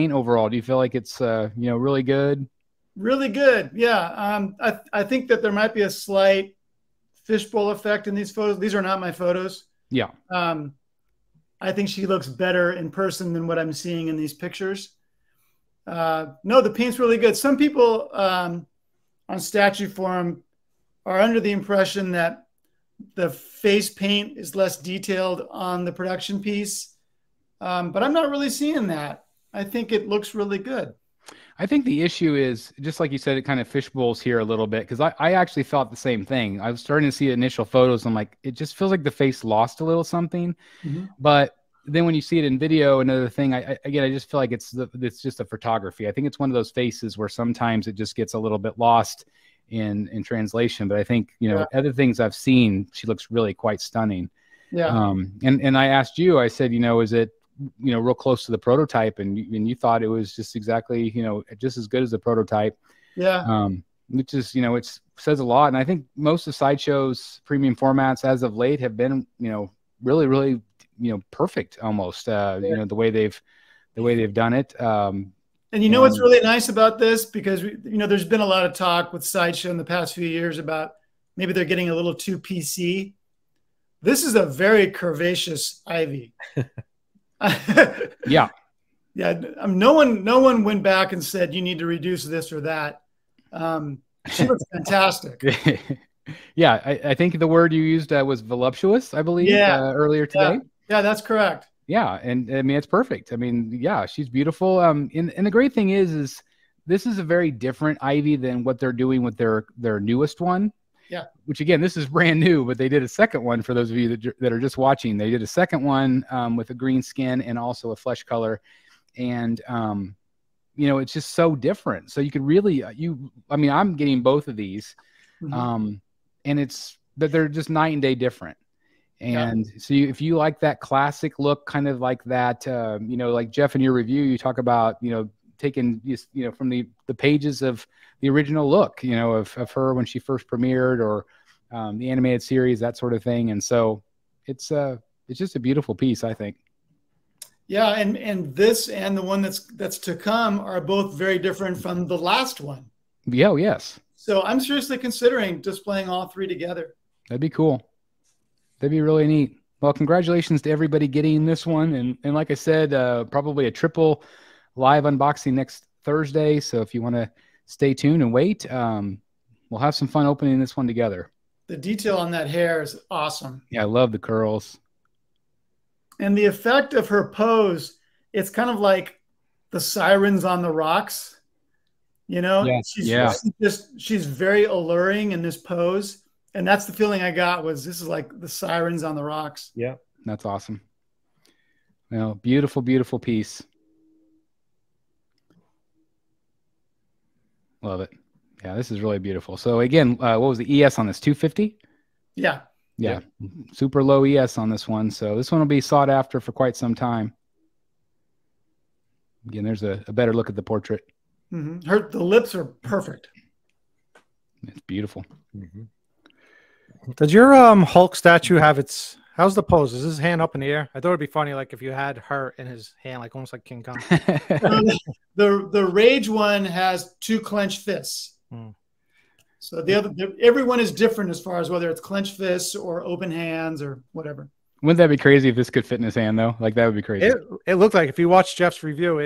paint overall? Do you feel like it's really good? Really good. Yeah. I think that there might be a slight fishbowl effect in these photos. These are not my photos. Yeah. I think she looks better in person than what I'm seeing in these pictures. No, the paint's really good. Some people on Statue Forum are under the impression that the face paint is less detailed on the production piece. But I'm not really seeing that. I think it looks really good. I think the issue is, just like you said, it kind of fishbowls here a little bit, because I actually thought the same thing. I was starting to see initial photos. I'm like, it just feels like the face lost a little something. Mm-hmm. But then when you see it in video, another thing, I just feel like it's just a photography. I think it's one of those faces where sometimes it just gets a little bit lost in translation. But I think, other things I've seen, she looks really quite stunning. Yeah. And I asked you, I said, is it, real close to the prototype, and you thought it was just exactly, just as good as the prototype. Yeah. Which is, it says a lot. And I think most of Sideshow's premium formats as of late have been, really, really, perfect almost, the way they've done it. And what's really nice about this, because there's been a lot of talk with Sideshow in the past few years about maybe they're getting a little too PC. This is a very curvaceous ivy. Yeah. No one went back and said you need to reduce this or that. She looks fantastic. Yeah, I think the word you used was voluptuous, I believe, earlier today. Yeah, that's correct. Yeah, and I mean, it's perfect. I mean, yeah, she's beautiful. And the great thing is this is a very different Ivy than what they're doing with their newest one. Yeah. Which, again, this is brand new, but they did a second one for those of you that are just watching. They did a second one with a green skin and also a flesh color. And, it's just so different. So you could really, I'm getting both of these. Mm-hmm. And they're just night and day different. And so if you like that classic look, kind of like that, like Jeff, in your review, you talk about, taking, from the pages of the original look, of her when she first premiered, or the animated series, that sort of thing. And so it's just a beautiful piece, I think. Yeah. And this and the one that's to come are both very different from the last one. Yeah. Oh, yes. So I'm seriously considering displaying all three together. That'd be cool. That'd be really neat. Well, congratulations to everybody getting this one. And like I said, probably a triple live unboxing next Thursday. So if you want to stay tuned and wait, we'll have some fun opening this one together. The detail on that hair is awesome. Yeah, I love the curls. And the effect of her pose, it's kind of like the sirens on the rocks. She's very alluring in this pose. And that's the feeling I got, was this is like the sirens on the rocks. Yeah, that's awesome. Well, beautiful, beautiful piece. Love it. Yeah, this is really beautiful. So again, what was the ES on this? 250? Yeah. Yeah. Super low ES on this one. So this one will be sought after for quite some time. Again, there's a better look at the portrait. Mm-hmm. The lips are perfect. It's beautiful. Mm-hmm. Does your Hulk statue have how's the pose? Is his hand up in the air? I thought it'd be funny, like if you had her in his hand, like almost like King Kong. The Rage one has two clenched fists. So everyone is different as far as whether it's clenched fists or open hands or whatever. Wouldn't that be crazy if this could fit in his hand, though? Like, that would be crazy. It looked like, if you watch Jeff's review,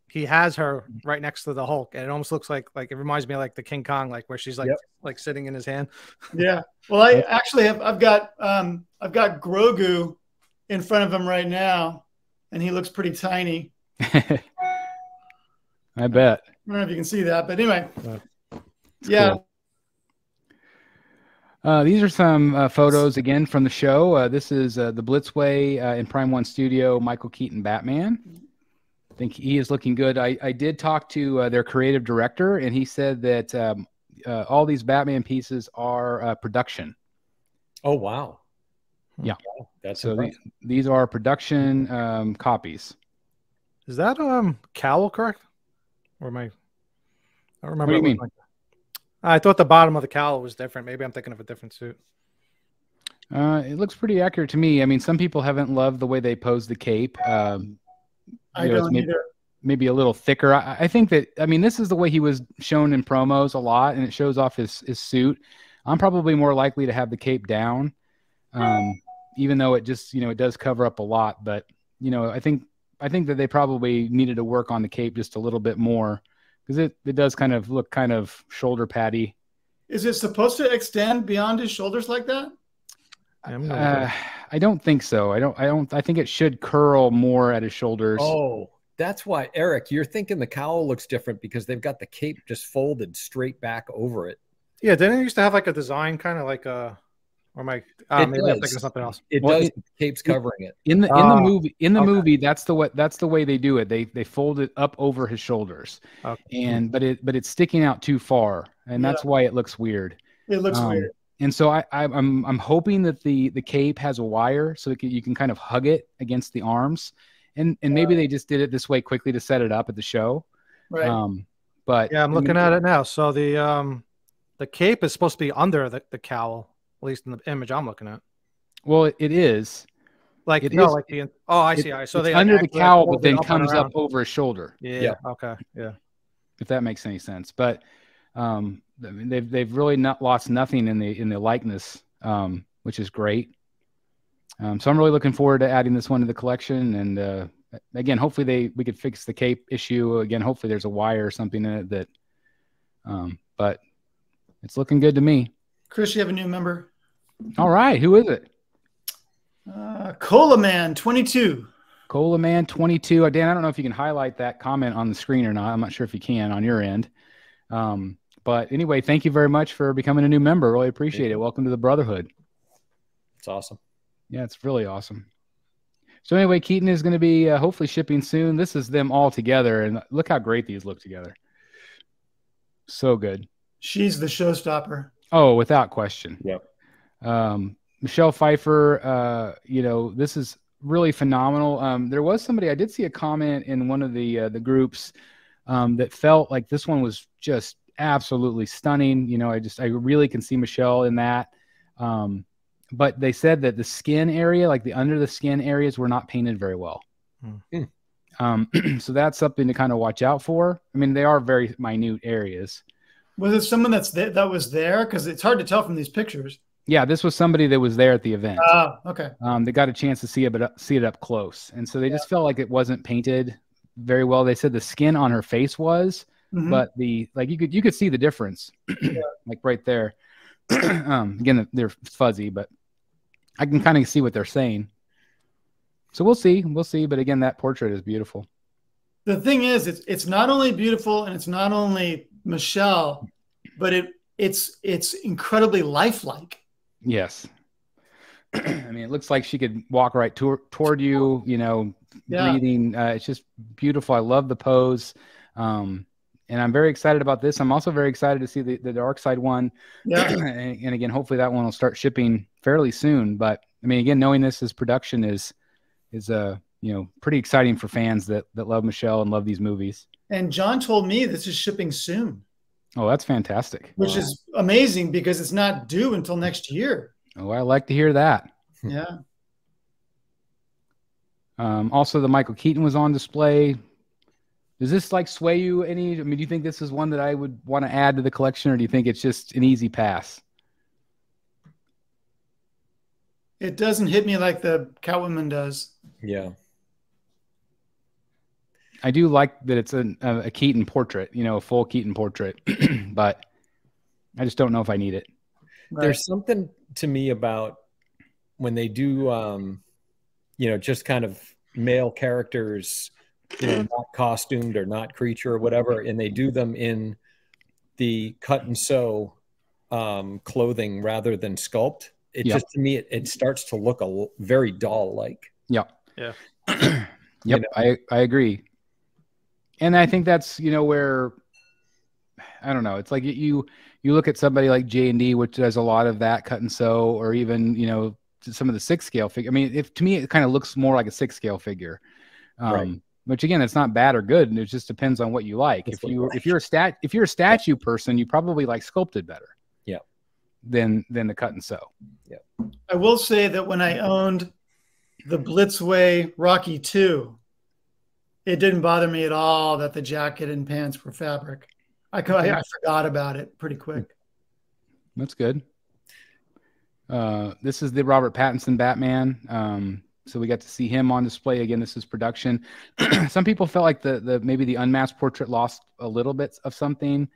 he has her right next to the Hulk, and it almost looks like it reminds me of like the King Kong, like where she's like sitting in his hand. Yeah. Well, I actually I've got Grogu in front of him right now, and he looks pretty tiny. I bet. I don't know if you can see that, but anyway. Yeah. Cool. These are some photos again from the show. This is the Blitzway in Prime One Studio, Michael Keaton Batman. I think he is looking good. I did talk to their creative director, and he said that all these Batman pieces are production. Oh, wow. Yeah. Wow, that's so these are production copies. Is that cowl correct? Or am I don't remember. What do you mean? Like I thought the bottom of the cowl was different. Maybe I'm thinking of a different suit. It looks pretty accurate to me. I mean, some people haven't loved the way they pose the cape. I don't either. maybe a little thicker. I think that, I mean, this is the way he was shown in promos a lot, and it shows off his suit. I'm probably more likely to have the cape down, even though it just, it does cover up a lot. But, I think that they probably needed to work on the cape just a little bit more, because it does kind of look kind of shoulder patty. Is it supposed to extend beyond his shoulders like that? I don't think so. I think it should curl more at his shoulders. Oh, that's why, Eric, you're thinking the cowl looks different because they've got the cape just folded straight back over it. Yeah, didn't it used to have like a design kind of like a, or maybe I'm thinking of something else. It does. The cape's covering it. In the movie, that's the way they do it. They fold it up over his shoulders, but it's sticking out too far, and that's why it looks weird. It looks weird. And so I'm hoping that the cape has a wire so that you can kind of hug it against the arms, and maybe they just did it this way quickly to set it up at the show. Right. But yeah, I'm looking at it now. So the cape is supposed to be under the cowl, at least in the image I'm looking at. Well, it is. Like it no, is. like the I see. So they under the cowl, but then comes up over his shoulder. Yeah. Okay. Yeah. If that makes any sense, but they've really not lost nothing in the likeness, which is great. So I'm really looking forward to adding this one to the collection. And again, hopefully we could fix the cape issue again. Hopefully there's a wire or something in it that. But it's looking good to me. Chris, you have a new member. All right, who is it? Cola Man 22. Cola Man 22. Dan, I don't know if you can highlight that comment on the screen or not. I'm not sure if you can on your end. But anyway, thank you very much for becoming a new member. Really appreciate it. Welcome to the Brotherhood. It's awesome. Yeah, it's really awesome. So anyway, Keaton is going to be hopefully shipping soon. This is them all together, and look how great these look together. So good. She's the showstopper. Oh, without question. Yep. Michelle Pfeiffer, this is really phenomenal. There was somebody, I did see a comment in one of the groups that felt like this one was just absolutely stunning. I really can see Michelle in that. But they said that the skin area, like the under the skin areas, were not painted very well. So that's something to kind of watch out for. I mean, they are very minute areas. Was it someone that was there? Because it's hard to tell from these pictures. Yeah, this was somebody that was there at the event. Oh, okay. They got a chance to see it up close, and so they just felt like it wasn't painted very well. They said the skin on her face was, but you could see the difference, like right there. Again, they're fuzzy, but I can kind of see what they're saying. So we'll see. But again, that portrait is beautiful. The thing is, it's not only beautiful and it's not only Michelle, but it's incredibly lifelike. Yes. I mean, it looks like she could walk right toward you, breathing. It's just beautiful. I love the pose. And I'm very excited about this. I'm also very excited to see the Dark Side one. Yeah. and again, hopefully that one will start shipping fairly soon. But I mean, again, knowing this as production is pretty exciting for fans that love Michelle and love these movies. And John told me this is shipping soon. Oh, that's fantastic. Which is amazing because it's not due until next year. Oh, I like to hear that. Yeah. Also, the Michael Keaton was on display. Does this sway you any? I mean, do you think this is one that I would want to add to the collection, or do you think it's just an easy pass? It doesn't hit me like the Catwoman does. Yeah. I do like that it's a Keaton portrait, a full Keaton portrait, but I just don't know if I need it. Right. There's something to me about when they do, just kind of male characters, not costumed or not creature or whatever, and they do them in the cut and sew clothing rather than sculpt. It just, to me, it starts to look very doll-like. Yeah. Yeah. Yep. I agree. And I think that's, where, I don't know, it's like you look at somebody like J&D, which does a lot of that cut and sew, or even, some of the 6-scale figure. I mean, to me, it kind of looks more like a 6-scale figure, right. Which again, it's not bad or good. And it just depends on what you like. If you're a statue person, you probably like sculpted better. Yeah. Than the cut and sew. Yeah. I will say that when I owned the Blitzway Rocky 2, it didn't bother me at all that the jacket and pants were fabric. I forgot about it pretty quick. That's good. This is the Robert Pattinson Batman. So we got to see him on display again. This is production. Some people felt like maybe the unmasked portrait lost a little bit of something,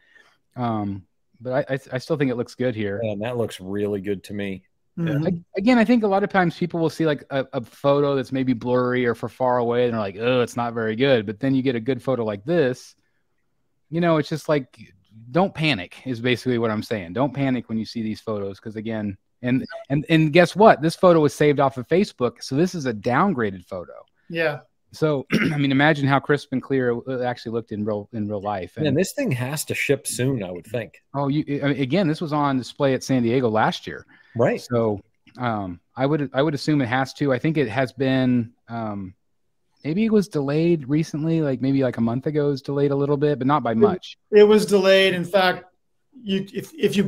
but I still think it looks good here. And that looks really good to me. Mhm. Again, I think a lot of times people will see like a photo that's maybe blurry or for far away, and they're like, "Oh, it's not very good." But then you get a good photo like this. It's just like, don't panic is basically what I'm saying. Don't panic when you see these photos, because again. And guess what? This photo was saved off of Facebook, so this is a downgraded photo. Yeah. So I mean, imagine how crisp and clear it actually looked in real life. And this thing has to ship soon, I would think. Oh, again, this was on display at San Diego last year, right? So I would assume it has to. I think it has been. Maybe it was delayed recently, like maybe like a month ago. It was delayed a little bit, but not by much. It was delayed. In fact, if you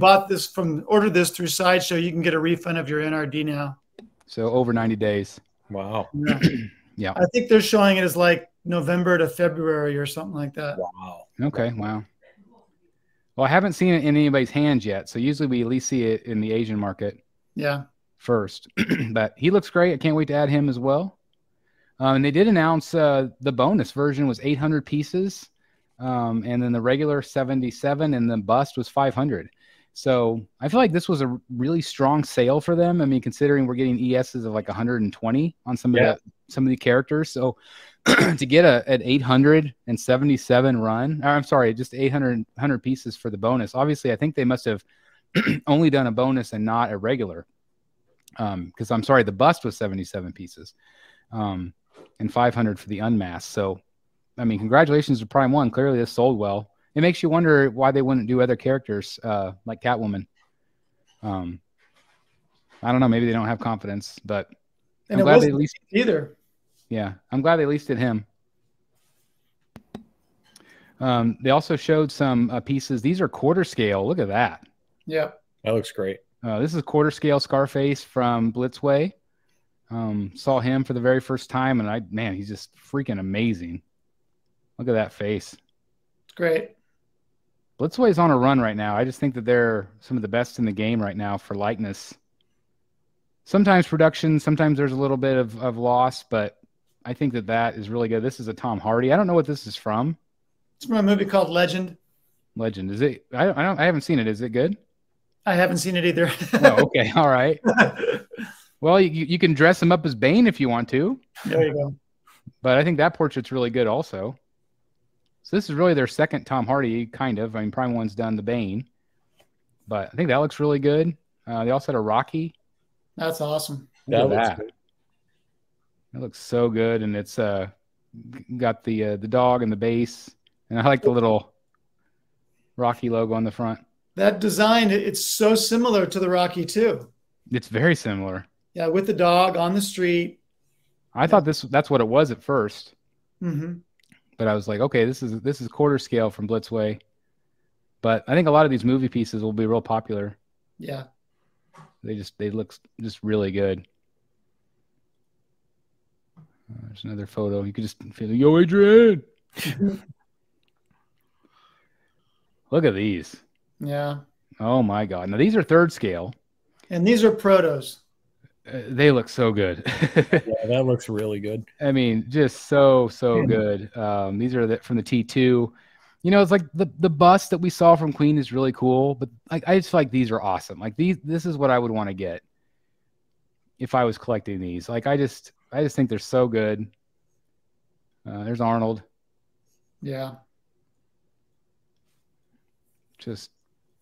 ordered this through Sideshow, you can get a refund of your NRD now. So over 90 days. Wow. Yeah. Yeah. I think they're showing it as like November to February or something like that. Wow. Okay. Wow. Well, I haven't seen it in anybody's hands yet. So usually we at least see it in the Asian market. Yeah. First, but he looks great. I can't wait to add him as well. And they did announce the bonus version was 800 pieces. And then the regular 77 and the bust was 500. So I feel like this was a really strong sale for them. I mean, considering we're getting ESs of like 120 on some of the characters. So to get an 877 run, or I'm sorry, just 800 pieces for the bonus. Obviously, I think they must have only done a bonus and not a regular. Because I'm sorry, the bust was 77 pieces, and 500 for the unmasked. So I mean, congratulations to Prime One. Clearly, this sold well. It makes you wonder why they wouldn't do other characters like Catwoman. I don't know. Maybe they don't have confidence, but And I'm glad they leased either. Yeah, I'm glad they leased him. They also showed some pieces. These are quarter scale. Look at that. Yeah, that looks great. This is quarter scale Scarface from Blitzway. Saw him for the very first time, and he's just freaking amazing. Look at that face. It's great. Blitzway is on a run right now. I just think that they're some of the best in the game right now for likeness. Sometimes production, sometimes there's a little bit of loss, but I think that is really good. This is a Tom Hardy. I don't know what this is from. It's from a movie called Legend. Legend. Is it? I haven't seen it. Is it good? I haven't seen it either. Oh, okay. All right. Well, you can dress him up as Bane if you want to. There you go. But I think that portrait's really good also. So this is really their second Tom Hardy, kind of. I mean, Prime One's done the Bane. But I think that looks really good. They also had a Rocky. That's awesome. Look at that. That looks so good. And it's got the dog and the base. And I like the little Rocky logo on the front. That design, it's so similar to the Rocky too. It's very similar. Yeah, with the dog on the street. I thought that's what it was at first. Mm-hmm. But I was like, okay, this is quarter scale from Blitzway. But I think a lot of these movie pieces will be real popular. Yeah. They look just really good. There's another photo. You could just feel, yo, Adrian. Look at these. Yeah. Oh my God. Now these are third scale. And these are protos. They look so good. Yeah, that looks really good. I mean, just so good. These are from the T2. It's like the bust that we saw from Queen is really cool, but I just feel like these are awesome. Like this is what I would want to get if I was collecting these. Like I just think they're so good. There's Arnold. Yeah. Just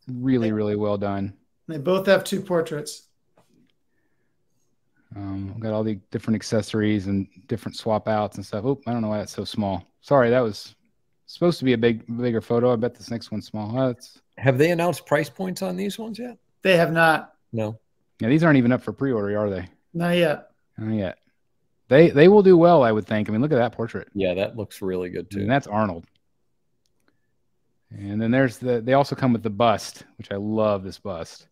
really, really well done. They both have two portraits. Got all the different accessories and different swap outs and stuff. Oh, I don't know why that's so small. Sorry, that was supposed to be a bigger photo. I bet this next one's small. Have they announced price points on these ones yet? They have not. No. Yeah, these aren't even up for pre-order, are they? Not yet. Not yet. They will do well, I would think. I mean, look at that portrait. Yeah, that looks really good too. And that's Arnold. And then they also come with the bust, which I love this bust.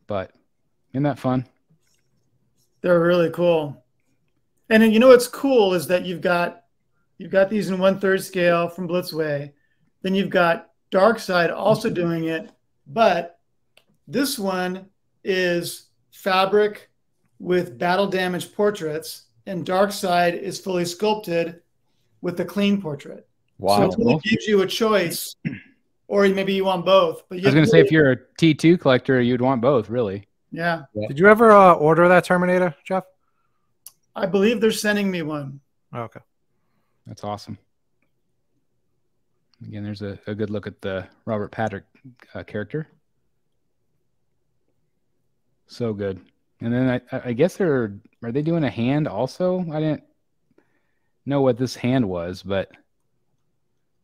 But isn't that fun? They're really cool. And then, you know what's cool is that you've got these in 1/3 scale from Blitzway. Then you've got Dark Side also doing it, but this one is fabric with battle damage portraits, and Dark Side is fully sculpted with the clean portrait. Wow. So it really gives you a choice, or maybe you want both. But I was going to say, if you're a T2 collector, you'd want both, really. Yeah. Did you ever order that Terminator, Jeff? I believe they're sending me one. Oh, okay. That's awesome. Again, there's a good look at the Robert Patrick character. So good. And then I guess are they doing a hand also? I didn't know what this hand was, but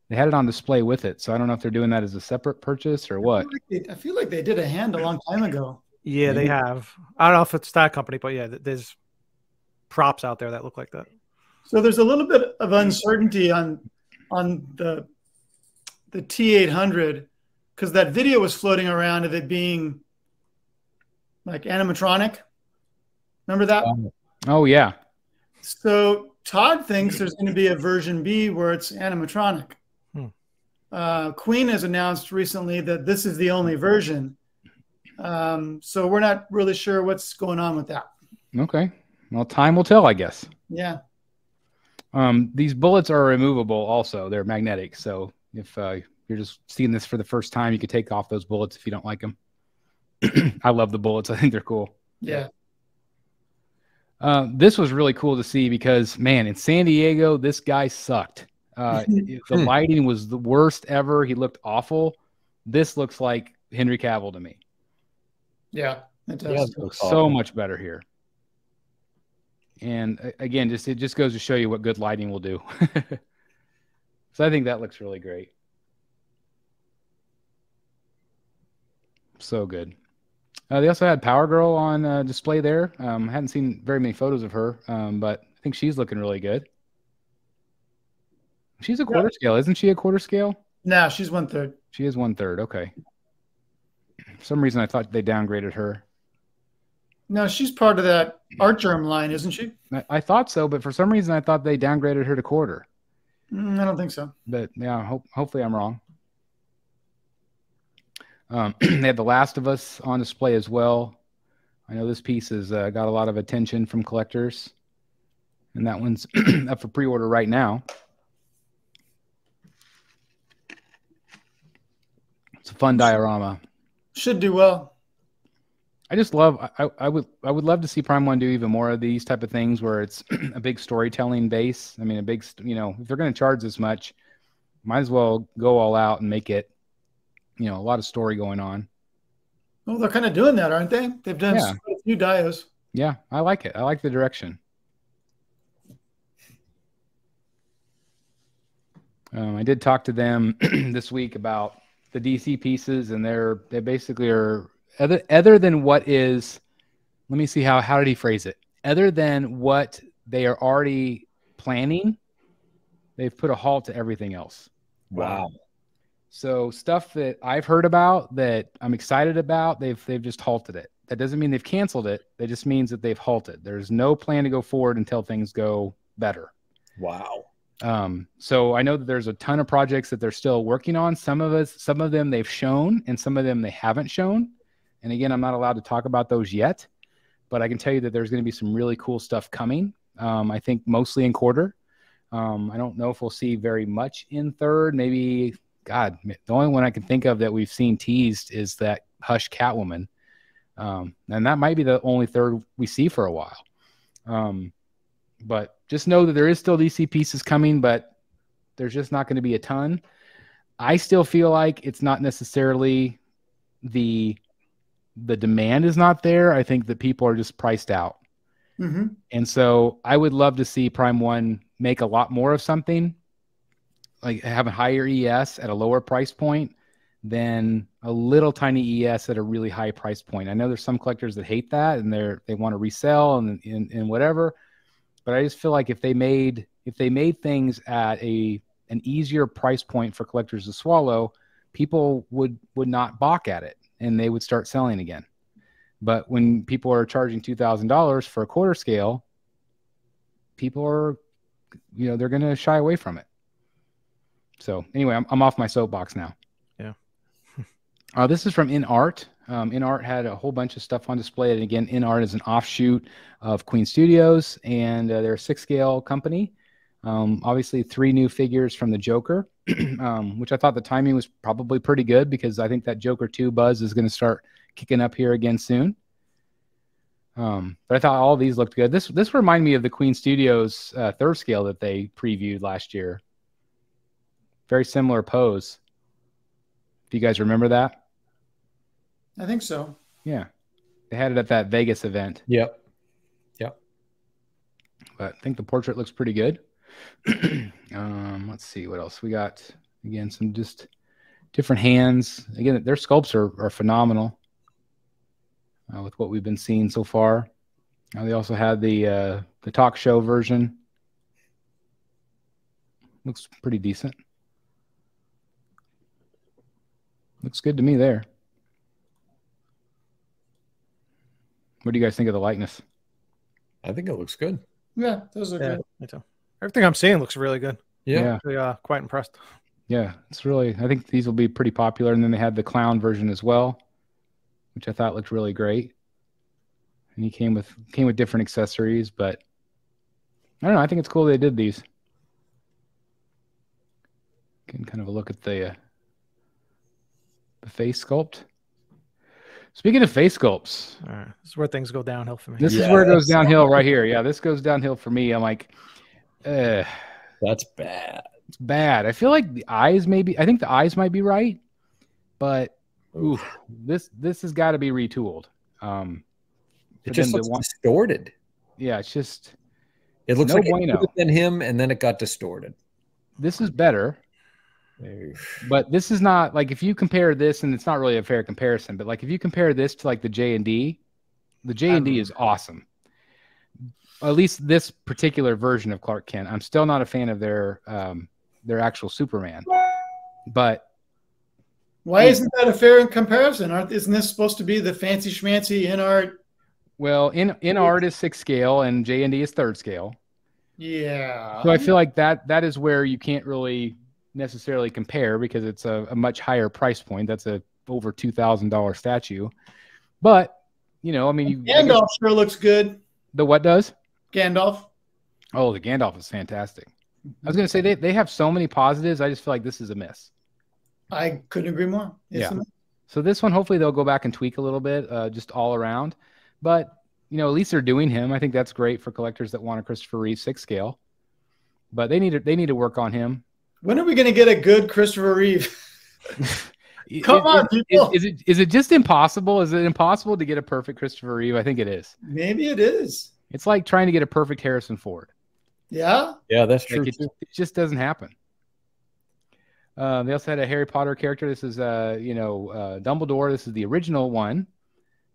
they had it on display with it. So I don't know if they're doing that as a separate purchase or what. I feel like they did a hand a long time ago. Yeah, they have. I don't know if it's that company, but yeah, there's props out there that look like that. So there's a little bit of uncertainty on the T800 because that video was floating around of it being like animatronic. Remember that? Oh, yeah. So Todd thinks there's going to be a version B where it's animatronic. Queen has announced recently that this is the only version. So we're not really sure what's going on with that. Okay. Well, time will tell, I guess. Yeah. These bullets are removable also. They're magnetic. So if you're just seeing this for the first time, you could take off those bullets if you don't like them. I love the bullets. I think they're cool. Yeah. This was really cool to see because, man, in San Diego, this guy sucked. The lighting was the worst ever. He looked awful. This looks like Henry Cavill to me. Yeah, it does. It looks so much better here. And again, it just goes to show you what good lighting will do. So I think that looks really great. So good. They also had Power Girl on display there. I hadn't seen very many photos of her, but I think she's looking really good. She's a quarter scale, isn't she? A quarter scale? No, she's 1/3. She is 1/3. Okay. For some reason, I thought they downgraded her. No, she's part of that Art Germ line, isn't she? I thought so, but for some reason, I thought they downgraded her to quarter. I don't think so. But yeah, hopefully I'm wrong. They had The Last of Us on display as well. I know this piece has got a lot of attention from collectors, and that one's up for pre-order right now. It's a fun diorama. Should do well. I just love. I would love to see Prime One do even more of these type of things where it's a big storytelling base. I mean, a big, if they're going to charge this much, might as well go all out and make it, a lot of story going on. Well, they're kind of doing that, aren't they? They've done a few dios. Yeah, I like it. I like the direction. I did talk to them this week about the DC pieces, and they basically are other than what is. Let me see how did he phrase it? Other than what they are already planning, they've put a halt to everything else. Wow. So stuff that I've heard about that I'm excited about, they've just halted it. That doesn't mean they've canceled it. That just means that they've halted. There's no plan to go forward until things go better. Wow. So I know that there's a ton of projects that they're still working on. Some of them they've shown, and some of them they haven't shown. And again, I'm not allowed to talk about those yet, but I can tell you that there's going to be some really cool stuff coming. I think mostly in quarter. I don't know if we'll see very much in third. Maybe, God, the only one I can think of that we've seen teased is that Hush Catwoman. And that might be the only third we see for a while. But just know that there is still DC pieces coming, but there's just not going to be a ton. I still feel like it's not necessarily the demand is not there. I think that people are just priced out. Mm-hmm. And so I would love to see Prime One make a lot more of something, like have a higher ES at a lower price point than a little tiny ES at a really high price point. I know there's some collectors that hate that and they want to resell and whatever. But I just feel like if they made things at an easier price point for collectors to swallow, people would not balk at it and they would start selling again. But when people are charging $2,000 for a quarter scale, people are, they're going to shy away from it. So anyway, I'm off my soapbox now. Yeah. This is from InArt. InArt had a whole bunch of stuff on display. And again, InArt is an offshoot of Queen Studios, and they're a 6-scale company. Obviously 3 new figures from the Joker, which I thought the timing was probably pretty good, because I think that Joker 2 buzz is going to start kicking up here again soon. But I thought all these looked good. This reminded me of the Queen Studios 3rd scale that they previewed last year. Very similar pose. Do you guys remember that? I think so. Yeah. They had it at that Vegas event. Yep. But I think the portrait looks pretty good. Let's see what else we got. Again, some just different hands. Again, their sculpts are phenomenal with what we've been seeing so far. They also had the talk show version. Looks pretty decent. Looks good to me there. What do you guys think of the likeness? I think it looks good. Yeah, those look good. Me too. Everything I'm seeing looks really good. Yeah. Really, quite impressed. Yeah, it's really, I think these will be pretty popular. And then they had the clown version as well, which I thought looked really great. And he came with different accessories, but I don't know. I think it's cool they did these. Getting kind of a look at the face sculpt. Speaking of face sculpts, All right. This is where things go downhill for me. this is where it goes downhill right here. Yeah, this goes downhill for me. I'm like, That's bad. it's bad. I feel like the eyes I think the eyes might be right, but this has got to be retooled. It just looks distorted. Yeah, it's just, it looks no like bueno. it could have been him, and then it got distorted. This is better. But this is not, like, if you compare this, and it's not really a fair comparison, but like if you compare this to like the J&D, the J&D is awesome. At least this particular version of Clark Kent. I'm still not a fan of their actual Superman. But why isn't that a fair comparison? Isn't this supposed to be the fancy schmancy InArt? Well, InArt is 6 scale and J&D is 3rd scale. Yeah. So I feel like that is where you can't really necessarily compare, because it's a much higher price point. That's a over $2,000 statue. But I mean, Gandalf sure looks good. The what does? Gandalf. Oh, the Gandalf is fantastic. I was going to say they have so many positives. I just feel like this is a miss. I couldn't agree more. Yeah. So this one, hopefully they'll go back and tweak a little bit, just all around. But at least they're doing him. I think that's great for collectors that want a Christopher Reeve 6 scale. But they need to work on him. When are we going to get a good Christopher Reeve? Come on, people. Is it just impossible? Is it impossible to get a perfect Christopher Reeve? I think it is. Maybe it is. It's like trying to get a perfect Harrison Ford. Yeah? Yeah, that's true. Like it just doesn't happen. They also had a Harry Potter character. This is Dumbledore. This is the original one.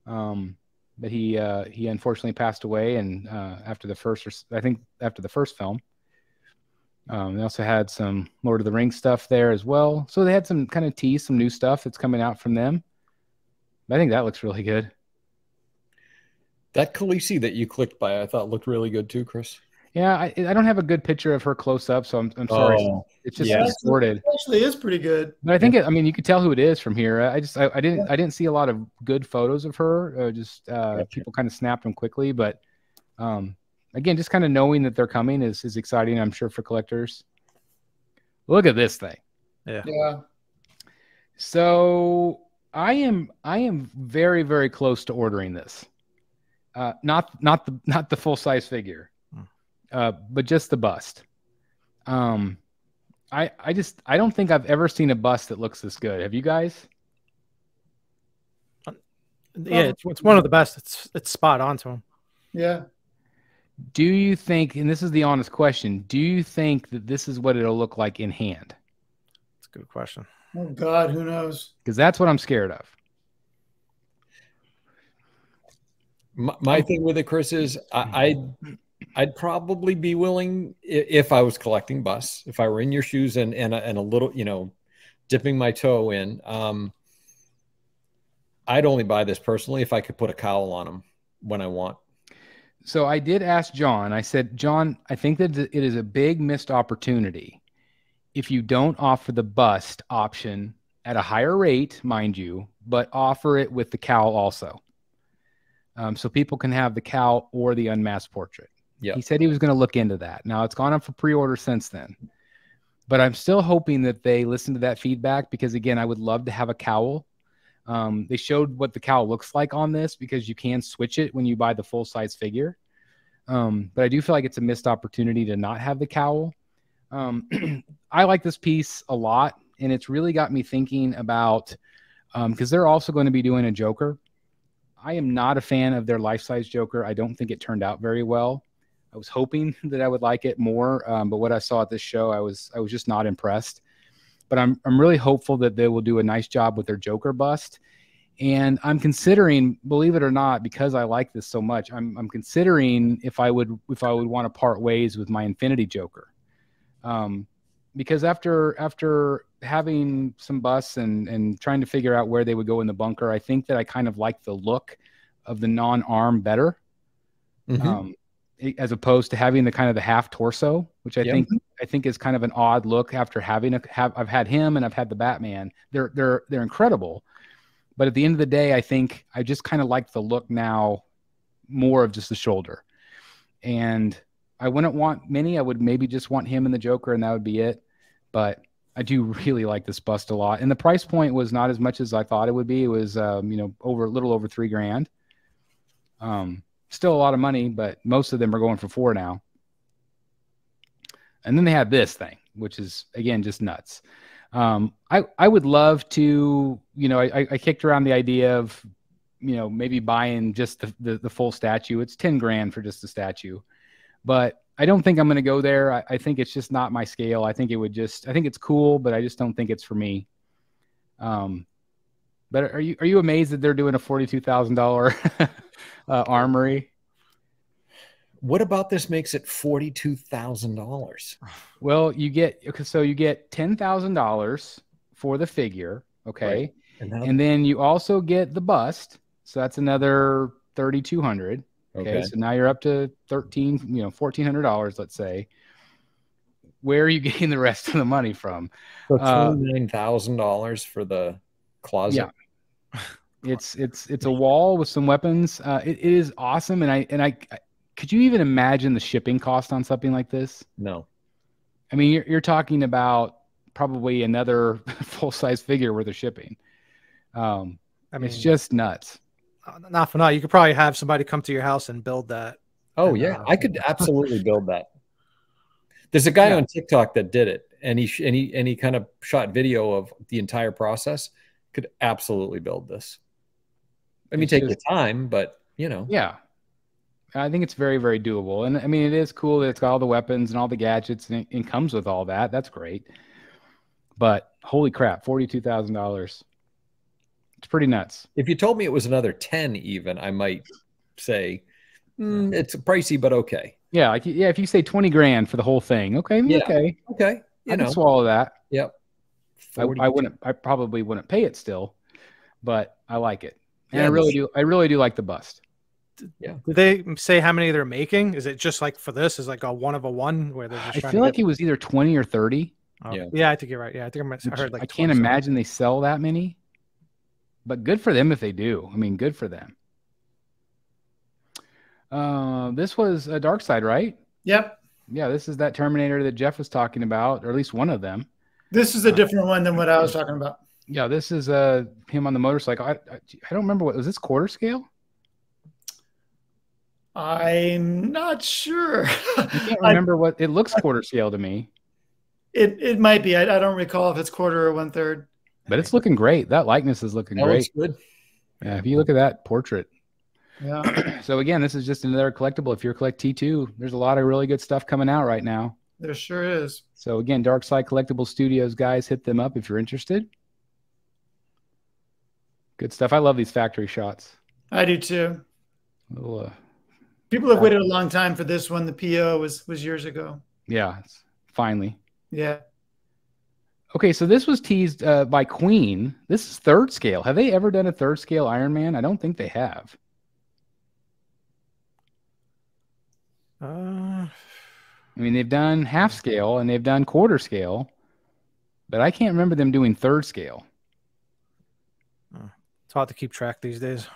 But he unfortunately passed away, and after the first film. They also had some Lord of the Rings stuff there as well. So they had some kind of tease, some new stuff that's coming out from them. I think that looks really good. That Khaleesi that you clicked by, I thought looked really good too, Chris. Yeah, I don't have a good picture of her close up, so I'm sorry. It's just distorted. It actually is pretty good. But I think you could tell who it is from here. I didn't see a lot of good photos of her. Gotcha. People kind of snapped them quickly, but again, just kind of knowing that they're coming is exciting, I'm sure, for collectors. Look at this thing. Yeah. So I am very, very close to ordering this. Not the full size figure, but just the bust. I don't think I've ever seen a bust that looks this good. Have you guys? Yeah, it's one of the best. It's spot on to him. Yeah. Do you think, and this is the honest question, do you think that this is what it'll look like in hand? That's a good question. Oh, God, who knows? Because that's what I'm scared of. My thing with it, Chris, is I'd probably be willing, if I was collecting busts, if I were in your shoes and a little, dipping my toe in, I'd only buy this personally if I could put a cowl on them when I want. So I did ask John. I said, John, I think that it is a big missed opportunity if you don't offer the bust option at a higher rate, mind you, but offer it with the cowl also. So people can have the cowl or the unmasked portrait. Yeah. He said he was going to look into that. Now it's gone up for pre-order since then. But I'm still hoping that they listen to that feedback because, again, I would love to have a cowl. They showed what the cowl looks like on this because you can switch it when you buy the full-size figure. But I do feel like it's a missed opportunity to not have the cowl. I like this piece a lot, and it's really got me thinking about because they're also going to be doing a Joker. I am not a fan of their life-size Joker. I don't think it turned out very well. I was hoping that I would like it more, but what I saw at this show, I was just not impressed. But I'm really hopeful that they will do a nice job with their Joker bust. And I'm considering, believe it or not, because I like this so much, I'm considering if I would want to part ways with my Infinity Joker. Because after having some busts and trying to figure out where they would go in the bunker, I think that I kind of like the look of the non-arm better. Mm-hmm. As opposed to having the kind of the half torso, which I think is kind of an odd look after I've had him and I've had the Batman. They're incredible, but at the end of the day, I think I just kind of like the look now more of just the shoulder. And I wouldn't want many. I would maybe just want him and the Joker, and that would be it. But I do really like this bust a lot, and the price point was not as much as I thought it would be. It was a little over $3,000. Still a lot of money, but most of them are going for $4,000 now. And then they have this thing, which is, again, just nuts. I would love to, I kicked around the idea of, maybe buying just the full statue. It's $10,000 for just the statue, but I don't think I'm going to go there. I think it's just not my scale. I think it's cool, but I just don't think it's for me. But are you amazed that they're doing a $42,000 armory? What about this makes it $42,000? Well, you get $10,000 for the figure, okay, right. And then you also get the bust, so that's another $3,200. Okay, so now you're up to $1,400, let's say. Where are you getting the rest of the money from? So $29,000 for the closet. Yeah, it's a wall with some weapons. It is awesome, and I could you even imagine the shipping cost on something like this? No. I mean, you're talking about probably another full-size figure worth of shipping. It's just nuts. Not for now. You could probably have somebody come to your house and build that. Oh, yeah. I could absolutely build that. There's a guy on TikTok that did it, and he kind of shot video of the entire process. Could absolutely build this. I mean, take the time, but Yeah. I think it's very, very doable. And I mean, it is cool that it's got all the weapons and all the gadgets and it comes with all that. That's great. But holy crap, $42,000. It's pretty nuts. If you told me it was another 10 even, I might say it's pricey, but okay. Yeah. If you say $20,000 for the whole thing. Okay. Yeah. Okay. Okay. I can swallow that. Yep. I probably wouldn't pay it still, but I like it. And I really do like the bust. Yeah. Did they say how many they're making? Is it just like for this? Is like a one of a one where they're just I feel like it was either 20 or 30. Oh, yeah, I think you're right. Yeah, I think I heard like I can't imagine they sell that many. But good for them if they do. I mean, good for them. This was a Dark Side, right? Yep. Yeah, this is that Terminator that Jeff was talking about, or at least one of them. This is a different one than what I was talking about. Yeah, this is him on the motorcycle. I don't remember was this quarter scale? I'm not sure. I can't remember what it looks quarter scale to me. It might be. I don't recall if it's quarter or 1/3. But it's looking great. That likeness is looking great. Looks good. Yeah, if you look at that portrait. Yeah. So again, this is just another collectible. If you're collect T2, there's a lot of really good stuff coming out right now. There sure is. So again, Dark Side Collectible Studios, guys, hit them up if you're interested. Good stuff. I love these factory shots. I do too. Little, people have waited a long time for this one. The PO was years ago. Yeah, finally. Yeah. Okay, so this was teased by Queen. This is third scale. Have they ever done a third scale Iron Man? I don't think they have. Uh, I mean, they've done half scale and they've done quarter scale, but I can't remember them doing third scale. it's hard to keep track these days.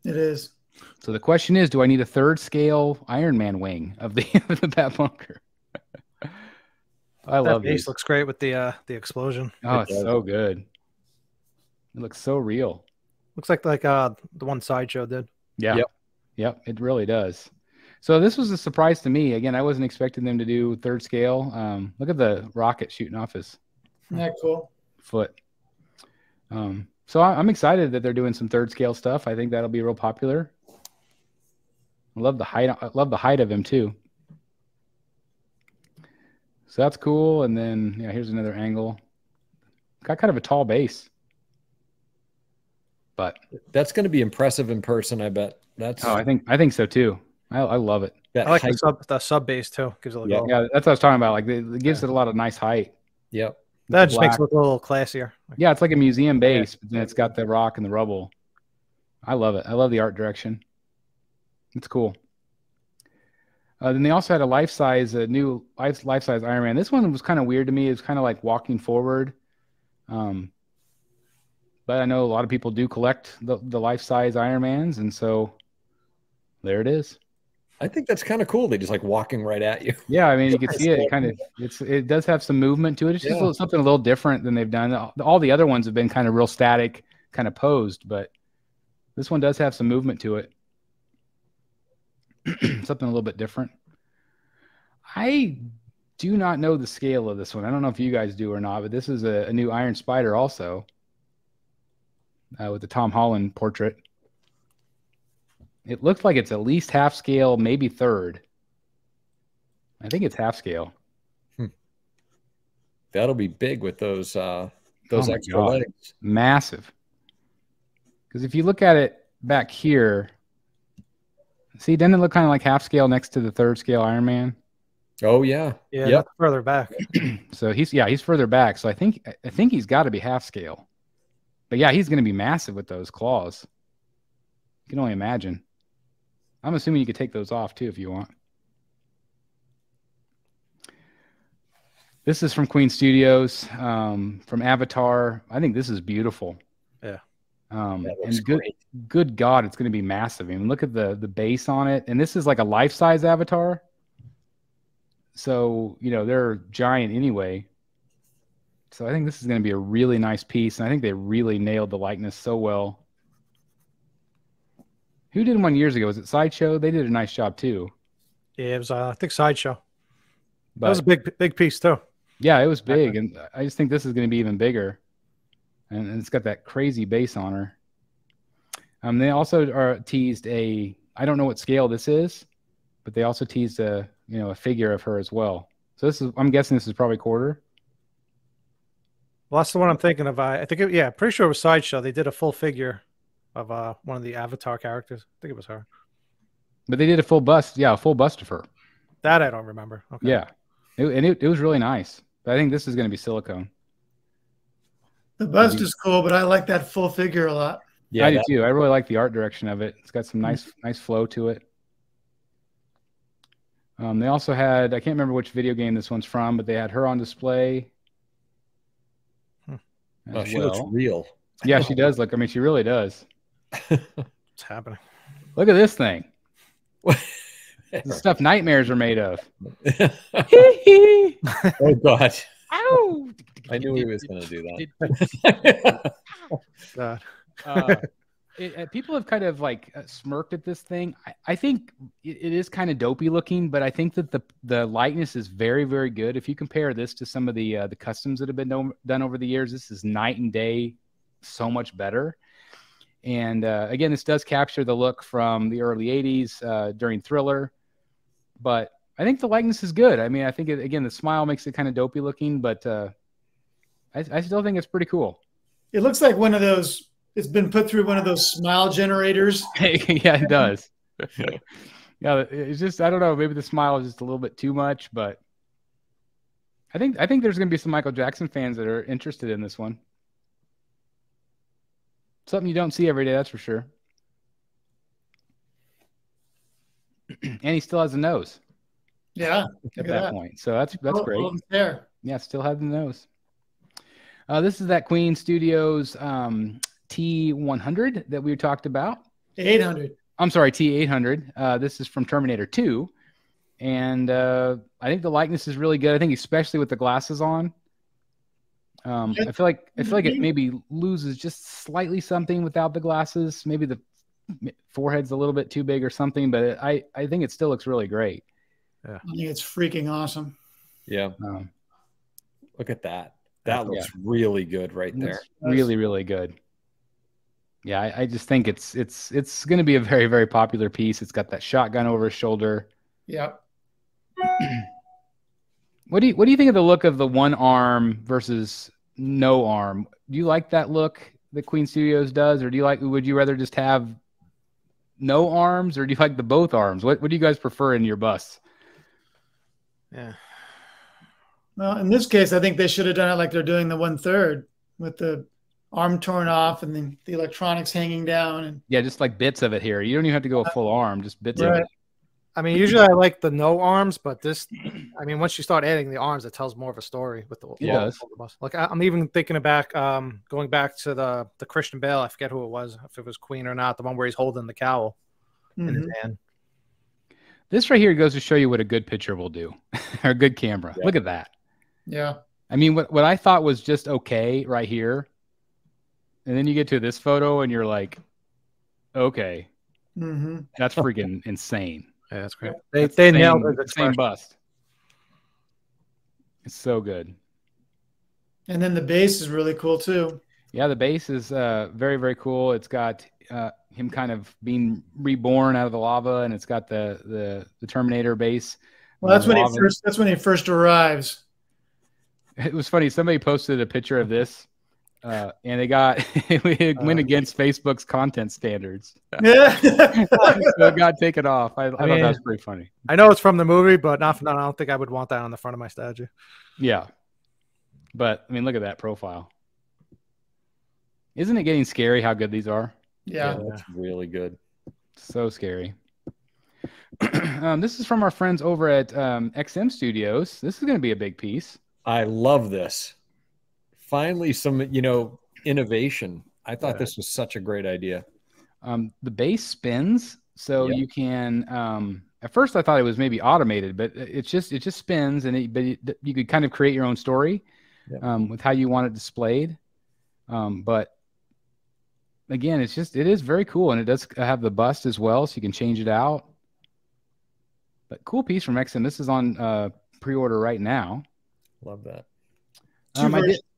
It is. So the question is, do I need a third scale Iron Man wing of the of the Bat Bunker? I That love base these. looks great with the explosion. Oh, it's so good. It looks so real. Looks like the one Sideshow did. Yeah. Yep. Yep, it really does. So this was a surprise to me. Again, I wasn't expecting them to do third scale. Look at the rocket shooting off his Isn't that cool? foot. So I'm excited that they're doing some third scale stuff. I think that'll be real popular. I love the height. I love the height of him too. So that's cool. And then yeah, here's another angle. Got kind of a tall base. But That's going to be impressive in person, I bet. That's I think so too. I love it. that I like height. the sub base too. Gives it a little. Yeah, that's what I was talking about. Like it gives it a lot of nice height. Yep. That just makes Black. it look a little classier. Yeah, it's like a museum base, but then it's got the rock and the rubble. I love it. I love the art direction. It's cool. Then they also had a new life-size Iron Man. This one was kind of weird to me. It was kind of like walking forward. But I know a lot of people do collect the life-size Iron Mans, and so there it is. I think that's kind of cool. They just like walking right at you. Yeah, I mean, you can see it. It does have some movement to it. It's just something a little different than they've done. All the other ones have been kind of real static, kind of posed, but this one does have some movement to it. Something a little bit different. I do not know the scale of this one. I don't know if you guys do or not, but this is a new Iron Spider also with the Tom Holland portrait. It looks like it's at least half scale, maybe third. I think it's half scale. That'll be big with those my extra God. legs. Massive. Because if you look at it back here, see, doesn't it look kind of like half scale next to the third scale Iron Man? Oh yeah. Yeah, Yep. that's further back. So he's further back. So I think he's got to be half scale. But yeah, he's going to be massive with those claws. You can only imagine. I'm assuming you could take those off too if you want. This is from Queen Studios, from Avatar. I think this is beautiful. Yeah. looks And good God, it's going to be massive. I mean, look at the base on it. And this is like a life-size Avatar. So, they're giant anyway. So I think this is going to be a really nice piece. And I think they really nailed the likeness so well. Who did one years ago? Was it Sideshow? They did a nice job too. Yeah, it was I think Sideshow. But That was a big piece too. yeah, it was big. And I just think this is going to be even bigger. And it's got that crazy base on her. They also teased I don't know what scale this is, but they also teased a figure of her as well. So I'm guessing this is probably quarter. Well, that's the one I'm thinking of. I think, pretty sure it was Sideshow. They did a full figure of one of the Avatar characters. I think it was her. But they did a full bust. Yeah, a full bust of her. That I don't remember. Okay. Yeah. It was really nice. But I think this is going to be silicone. The bust is cool, but I like that full figure a lot. Yeah, I do too. I really like the art direction of it. It's got some nice flow to it. They also had, I can't remember which video game this one's from, but they had her on display. she looks real. Yeah, she does look. I mean, she really does. What's happening? Look at this thing. This stuff nightmares are made of. Oh God. Ow! I knew he was going to do that. God. People have kind of like smirked at this thing. I think it is kind of dopey looking, but I think that the likeness is very, very good. If you compare this to some of the customs that have been done over the years, this is night and day, so much better. And again, this does capture the look from the early 80s during Thriller, but I think the likeness is good. I mean, I think, again, the smile makes it kind of dopey looking, but I still think it's pretty cool. It looks like one of those, it's been put through one of those smile generators. Yeah, it does. Yeah, it's just, I don't know, maybe the smile is just a little bit too much, but I think there's going to be some Michael Jackson fans that are interested in this one. Something you don't see every day, that's for sure. And he still has a nose. Yeah. at that point. So that's great. There. Yeah, still have the nose. This is that Queen Studios T100 that we talked about. 800. I'm sorry, T800. This is from Terminator 2. And I think the likeness is really good. I think especially with the glasses on. I feel like it maybe loses just slightly something without the glasses. Maybe the forehead's a little bit too big or something, but I think it still looks really great. Yeah. I think it's freaking awesome. Yeah. Look at that. That looks really good right there. Really, really good. Yeah, I just think it's going to be a very, very popular piece. It's got that shotgun over his shoulder. Yep. What do you think of the look of the one arm versus no arm? Do you like that look that Queen Studios does, or would you rather just have no arms, or do you like the both arms? What do you guys prefer in your busts? Yeah. Well, in this case, I think they should have done it like they're doing the 1/3 with the arm torn off and then the electronics hanging down. And yeah, just like bits of it here. You don't even have to go a full arm, just bits of it. I mean, usually I like the no arms, but this, I mean, once you start adding the arms, it tells more of a story with the. It does. Like I'm even thinking back, going back to the Christian Bale. I forget who it was, if it was Queen or not. The one where he's holding the cowl in his hand. This right here goes to show you what a good picture will do, or a good camera. Yeah. Look at that. Yeah. I mean, what I thought was just okay right here, and then you get to this photo and you're like, okay, that's freaking insane. Yeah, that's great. They nailed the same bust. It's so good. And then the base is really cool too. Yeah, the base is very, very cool. It's got him kind of being reborn out of the lava, and it's got the Terminator base. Well, that's when he first arrives. It was funny. Somebody posted a picture of this, and it went against Facebook's content standards. Yeah, so it got taken off. I thought that was pretty funny. I know it's from the movie, but I don't think I would want that on the front of my statue. Yeah, but I mean, look at that profile. Isn't it getting scary how good these are? Yeah, that's really good. So scary. This is from our friends over at XM Studios. This is going to be a big piece. I love this. Finally, some innovation. I thought this was such a great idea. The base spins, so you can. At first, I thought it was maybe automated, but it just spins, and you could kind of create your own story with how you want it displayed. But again, it is very cool, and it does have the bust as well, so you can change it out. But cool piece from XM. This is on pre-order right now. Love that.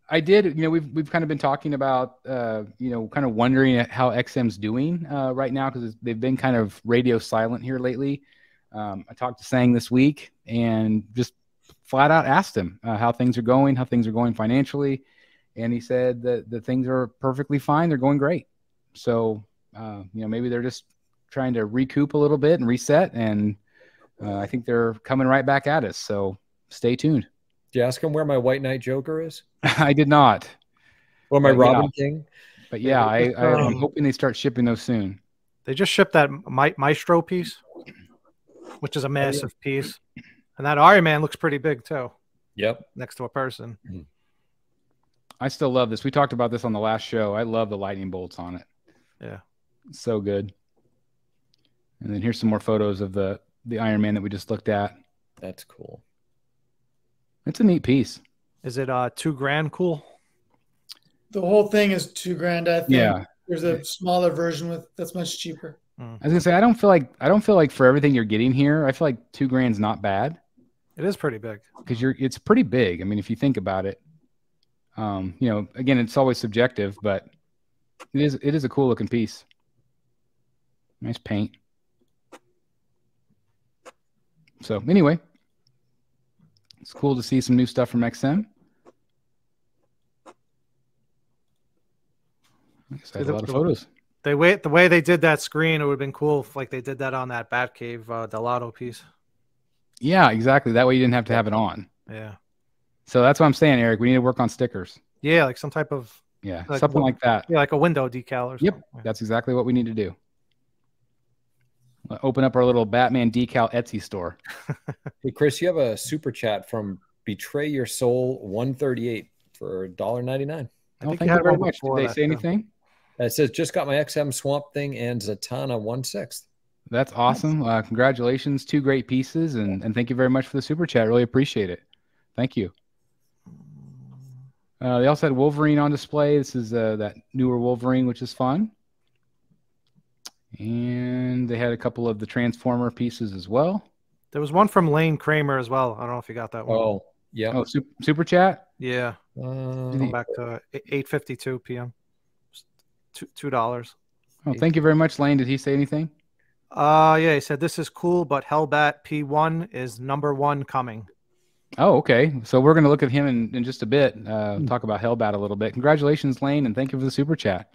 I did. We've kind of been talking about, kind of wondering how XM's doing right now, because they've been kind of radio silent here lately. I talked to Sang this week and just flat out asked him how things are going financially, and he said that the things are perfectly fine. They're going great. So, maybe they're just trying to recoup a little bit and reset, and I think they're coming right back at us. So, stay tuned. Did you ask him where my White Knight Joker is? I did not. Or my Robin King? But yeah, I'm hoping they start shipping those soon. They just shipped that Maestro piece, which is a massive piece. And that Iron Man looks pretty big too. Yep. Next to a person. I still love this. We talked about this on the last show. I love the lightning bolts on it. Yeah. It's so good. And then here's some more photos of the Iron Man that we just looked at. That's cool. It's a neat piece. Is it $2,000 cool? The whole thing is $2,000, I think. Yeah. There's a smaller version that's much cheaper. I was gonna say I don't feel like for everything you're getting here, I feel like $2,000's not bad. It is pretty big. Because it's pretty big. I mean, if you think about it. Again, it's always subjective, but it is a cool looking piece. Nice paint. So anyway. It's cool to see some new stuff from XM. I guess I had a lot of photos. The way they did that screen, it would have been cool if like they did that on that Batcave Delado piece. Yeah, exactly. That way you didn't have to have it on. Yeah. So that's what I'm saying, Eric. We need to work on stickers. Yeah, like some type of something like that. Yeah, like a window decal or something. Yep, that's exactly what we need to do. Open up our little Batman decal Etsy store. Hey, Chris, you have a super chat from Betray Your Soul 138 for $1.99. Oh, thank you very much. Did they say anything? It says, just got my XM Swamp Thing and Zatanna 1/6. That's awesome. Congratulations. 2 great pieces. And thank you very much for the super chat. Really appreciate it. Thank you. They also had Wolverine on display. This is that newer Wolverine, which is fun. And they had a couple of the Transformer pieces as well. There was one from Lane Kramer as well. I don't know if you got that one. Oh, yeah. Oh, super chat? Yeah. Come back to 8:52 p.m. $2. Oh, thank you very much, Lane. Did he say anything? Yeah, he said this is cool, but Hellbat P1 is #1 coming. Oh, okay. So we're going to look at him in just a bit. Talk about Hellbat a little bit. Congratulations, Lane, and thank you for the super chat.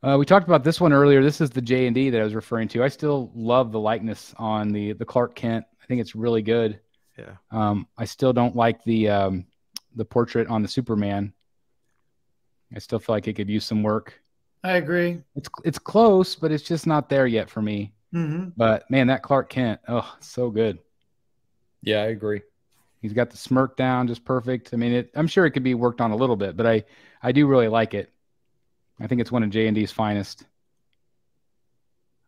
We talked about this one earlier. This is the J&D that I was referring to. I still love the likeness on the Clark Kent. I think it's really good. Yeah. I still don't like the portrait on the Superman. I still feel like it could use some work. I agree. It's close, but it's just not there yet for me. Mm-hmm. But man, that Clark Kent, oh, so good. Yeah, I agree. He's got the smirk down just perfect. I mean, I'm sure it could be worked on a little bit, but I do really like it. I think it's one of J&D's finest.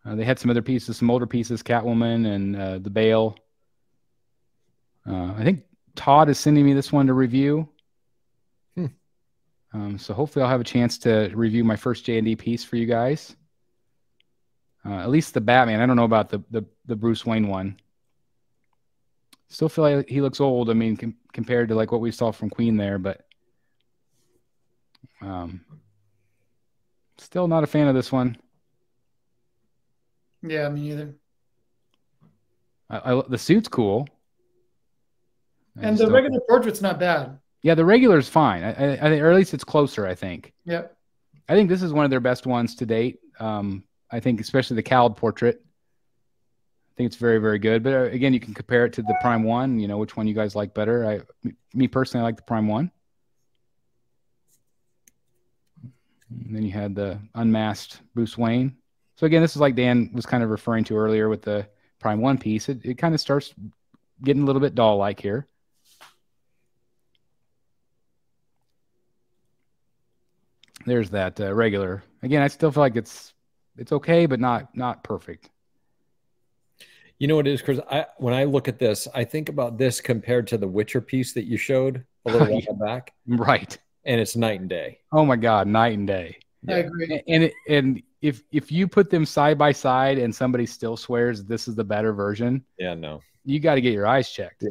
They had some other pieces, some older pieces, Catwoman and the Bale. I think Todd is sending me this one to review. So hopefully I'll have a chance to review my first J&D piece for you guys. At least the Batman. I don't know about the Bruce Wayne one. Still feel like he looks old. I mean, compared to like what we saw from Queen there, but still not a fan of this one. Yeah, me either. The suit's cool. And the regular portrait's not bad. Yeah, the regular's fine. I think, or at least it's closer, I think. Yep. I think this is one of their best ones to date. I think especially the cowled portrait. I think it's very, very good. But again, you can compare it to the Prime 1, you know, which one you guys like better. Me personally, I like the Prime 1. And then you had the unmasked Bruce Wayne. So again, this is like Dan was kind of referring to earlier with the Prime 1 piece. It kind of starts getting a little bit doll-like here. There's that regular. Again, I still feel like it's okay, but not perfect. You know what it is, Chris? When I look at this, I think about this compared to the Witcher piece that you showed a little while back. Right. And it's night and day. Oh my God, night and day. I agree. And if you put them side by side and somebody still swears this is the better version, yeah, no, you got to get your eyes checked.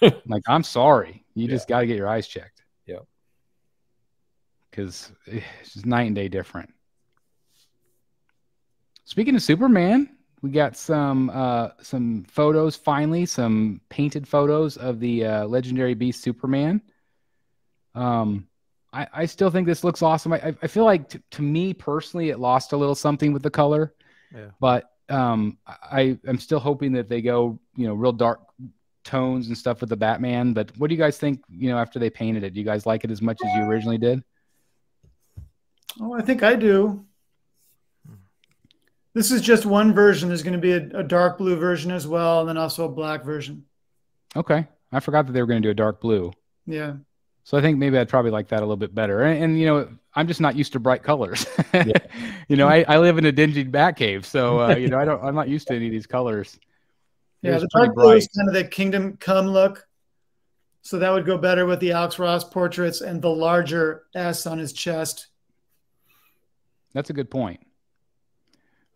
Yeah. Like, I'm sorry, you just got to get your eyes checked. Yeah, because it's just night and day different. Speaking of Superman, we got some photos. Finally, some painted photos of the legendary beast Superman. I still think this looks awesome. I feel like to me personally, it lost a little something with the color. Yeah. But I'm still hoping that they go, you know, real dark tones and stuff with the Batman. But what do you guys think, you know, after they painted it? Do you guys like it as much as you originally did? Oh, I think I do. This is just one version. There's going to be a dark blue version as well, and then also a black version. Okay. I forgot that they were going to do a dark blue. Yeah. So I think maybe I'd probably like that a little bit better. And you know, I'm just not used to bright colors. Yeah. You know, I live in a dingy bat cave, so you know, I'm not used to any of these colors. Yeah, the dark blue is kind of the Kingdom Come look. So that would go better with the Alex Ross portraits and the larger S on his chest. That's a good point.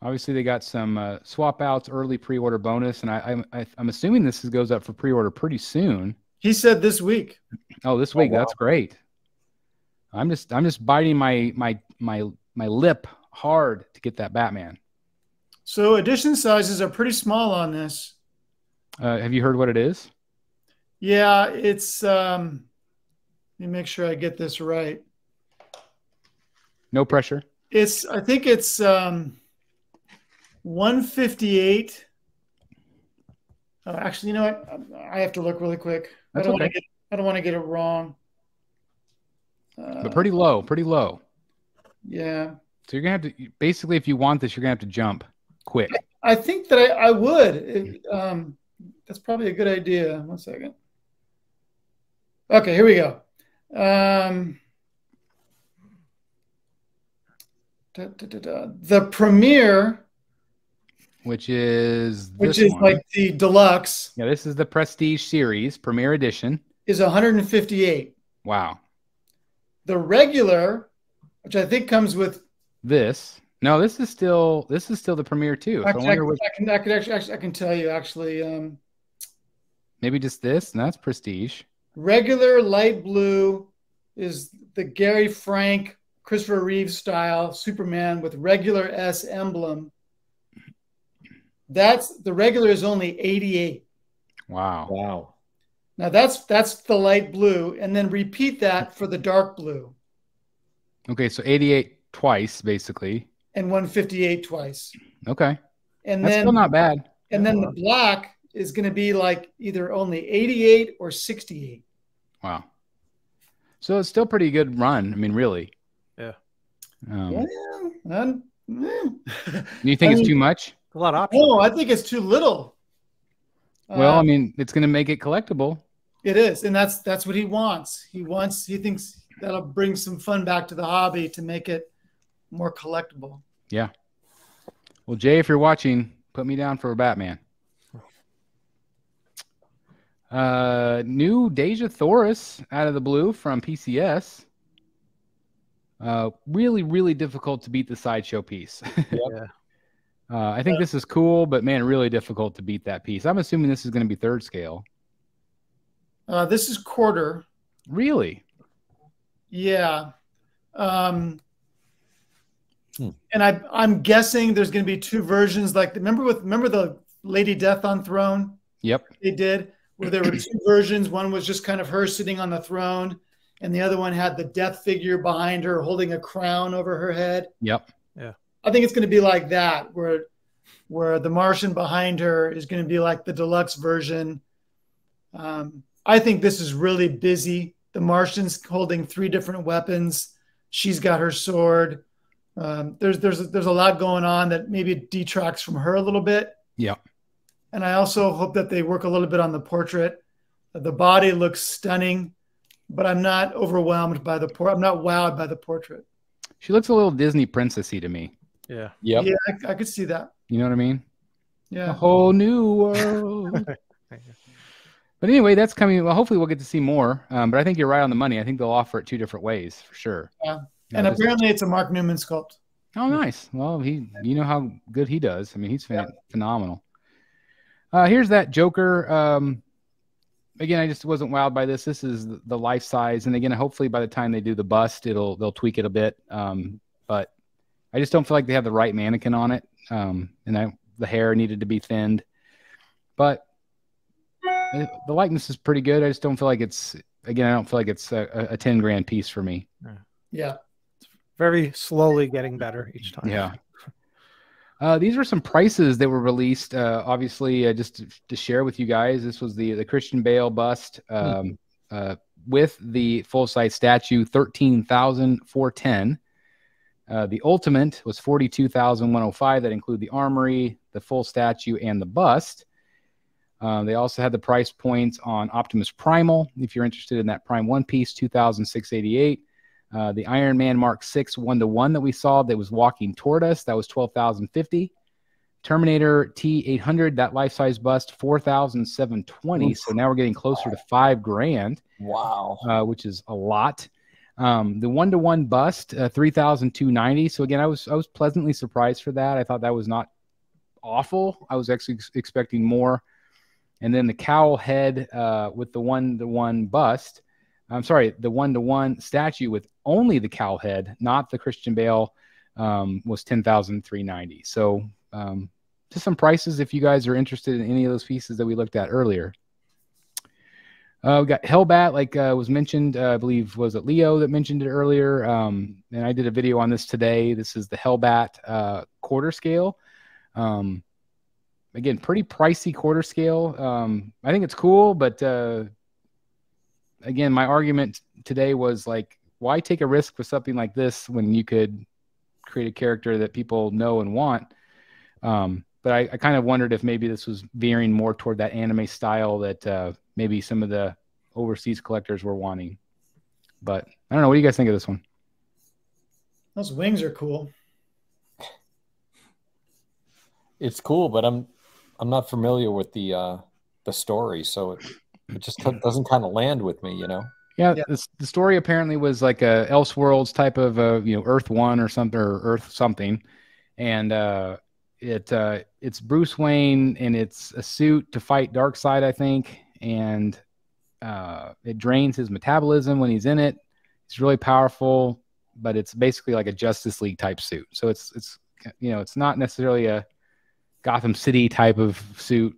Obviously, they got some swap outs, early pre-order bonus, and I'm assuming this goes up for pre-order pretty soon. He said this week. Oh, this week. Oh, wow. That's great. I'm just biting my lip hard to get that Batman. So edition sizes are pretty small on this. Have you heard what it is? Yeah, it's let me make sure I get this right. No pressure. I think it's 158. Actually, you know what? I have to look really quick. That's I don't want to get it wrong. But pretty low. Yeah. So you're gonna have to basically, if you want this, you're gonna have to jump quick. I think that I would. That's probably a good idea. 1 second. Okay, here we go. The Premier, Which is which this is one. like the deluxe, Yeah, this is the Prestige Series Premier Edition. is 158. Wow. The regular, which I think comes with. This. No, this is still the Premier too. So Actually, I wonder which, I can tell you actually. maybe just this, and that's Prestige. Regular light blue is the Gary Frank, Christopher Reeve style Superman with regular S emblem. That's the regular is only 88. Wow. Wow. Now that's the light blue, and then repeat that for the dark blue. Okay, so 88 twice, basically. And 158 twice. Okay. And That's then still not bad. And then the black is going to be like either only 88 or 68. Wow. So it's still pretty good run. I mean, really. Yeah. Do you think it's too much? A lot of options. No, I think it's too little. Well, I mean, it's going to make it collectible. It is, and that's what he wants. He thinks that'll bring some fun back to the hobby to make it more collectible. Yeah. Well, Jay, if you're watching, put me down for a Batman. New Deja Thoris out of the blue from PCS. Really, really difficult to beat the sideshow piece. Yeah. I think this is cool, but man, really difficult to beat that piece. I'm assuming this is going to be third scale. This is quarter. Really? Yeah. And I'm guessing there's going to be two versions. Like remember the Lady Death on Throne? Yep. They did, where there were two versions. One was just kind of her sitting on the throne, and the other one had the death figure behind her holding a crown over her head. Yep. Yeah. I think it's going to be like that, where the Martian behind her is going to be like the deluxe version. I think this is really busy. The Martian's holding 3 different weapons. She's got her sword. There's a lot going on that maybe detracts from her a little bit. Yep. And I also hope that they work a little bit on the portrait. The body looks stunning, but I'm not overwhelmed by I'm not wowed by the portrait. She looks a little Disney princessy to me. Yeah. Yep. Yeah, I could see that. You know what I mean? Yeah. A whole new world. But anyway, that's coming. Well, hopefully we'll get to see more. But I think you're right on the money. I think they'll offer it 2 different ways for sure. Yeah. And apparently it's a Mark Newman sculpt. Oh, nice. Well, you know how good he does. I mean, he's phenomenal. Here's that Joker. Again, I just wasn't wowed by this. This is the life size, and again, hopefully by the time they do the bust, they'll tweak it a bit. But I just don't feel like they have the right mannequin on it, and the hair needed to be thinned. But the likeness is pretty good. I just don't feel like it's. Again, I don't feel like it's a 10 grand piece for me. Yeah. Very slowly getting better each time. Yeah. These are some prices that were released. Obviously, just to share with you guys, this was the Christian Bale bust with the full-size statue, $13,410. The Ultimate was $42,105. That include the armory, the full statue, and the bust. They also had the price points on Optimus Primal. If you're interested in that Prime One piece, $2,688. The Iron Man Mark 6 1-to-1 that we saw that was walking toward us, that was $12,050. Terminator T800, that life-size bust, $4,720. So now we're getting closer to $5 grand. Wow. Which is a lot. The 1-to-1 bust, $3,290. So again, I was pleasantly surprised for that. I thought that was not awful. I was actually expecting more. And then the cowl head with the 1-to-1 bust. I'm sorry, the 1-to-1 statue with only the cowl head, not the Christian Bale, was $10,390. So just some prices if you guys are interested in any of those pieces that we looked at earlier. We got Hellbat, like was mentioned, I believe, was it Leo that mentioned it earlier? And I did a video on this today. This is the Hellbat quarter scale. Again, pretty pricey quarter scale. I think it's cool, but again, my argument today was like, why take a risk with something like this when you could create a character that people know and want. But I kind of wondered if maybe this was veering more toward that anime style that maybe some of the overseas collectors were wanting. But I don't know. What do you guys think of this one? Those wings are cool. It's cool, but I'm not familiar with the story, so it just doesn't kind of land with me, you know. Yeah, the story apparently was like a Elseworlds type of Earth 1 or something, or Earth something, and it's Bruce Wayne, and it's a suit to fight Darkseid, I think, and it drains his metabolism when he's in it. It's really powerful, but it's basically like a Justice League type suit. So it's it's not necessarily a Gotham City type of suit,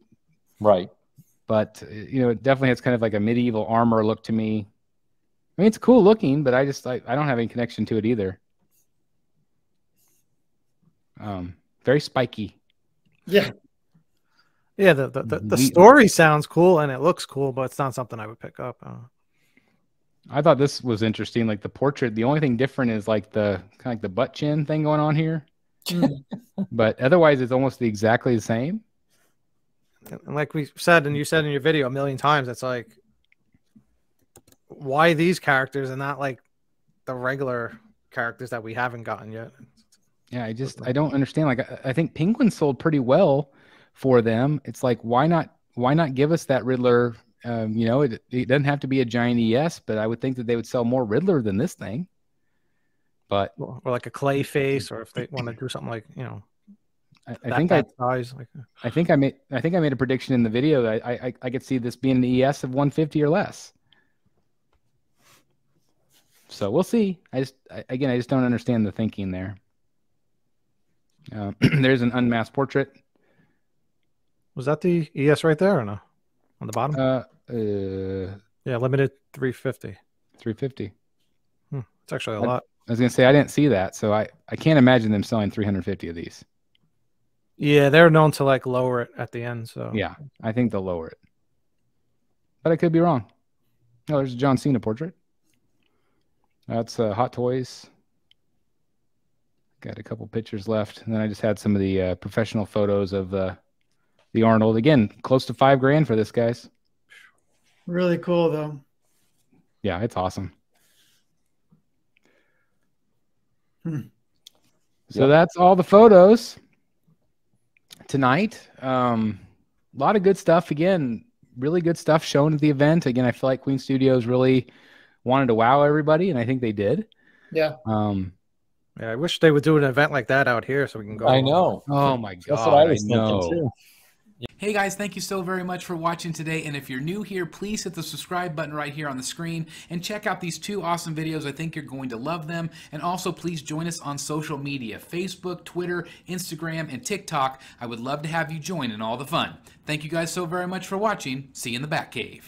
right? But it definitely has kind of like a medieval armor look to me. I mean, it's cool looking, but I don't have any connection to it either. Very spiky. Yeah. Yeah, the story sounds cool and it looks cool, but it's not something I would pick up. I thought this was interesting. Like the portrait, the only thing different is like the kind of like the butt chin thing going on here. But otherwise, it's almost exactly the same. And like we said, and you said in your video a million times, it's like, why these characters and not like the regular characters that we haven't gotten yet? Yeah, I don't understand. Like I think Penguin sold pretty well for them. It's like, why not give us that Riddler? It doesn't have to be a giant ES, but I would think that they would sell more Riddler than this thing. But or like a clay face, or if they want to do something like I think I made a prediction in the video that I could see this being an ES of 150 or less. So we'll see. I just don't understand the thinking there. There's an unmasked portrait. Was that the ES right there or no? On the bottom? Yeah, limited 350. 350. It's actually a lot. I was gonna say I didn't see that, so I can't imagine them selling 350 of these. Yeah, they're known to like lower it at the end. So yeah, I think they'll lower it, but I could be wrong. Oh, there's a John Cena portrait. That's Hot Toys. Got a couple pictures left, and then I just had some of the professional photos of the Arnold. Again, close to $5,000 for this, guys. Really cool, though. Yeah, it's awesome. So that's all the photos tonight. A lot of good stuff. Again, really good stuff shown at the event. Again, I feel like Queen Studios really wanted to wow everybody, and I think they did. Yeah. Yeah, I wish they would do an event like that out here so we can go. I know. Oh my God. That's what I was thinking too. Hey guys, thank you so very much for watching today, and if you're new here, please hit the subscribe button right here on the screen and check out these two awesome videos. I think you're going to love them. And also please join us on social media: Facebook, Twitter, Instagram, and TikTok. I would love to have you join in all the fun. Thank you guys so very much for watching. See you in the Batcave.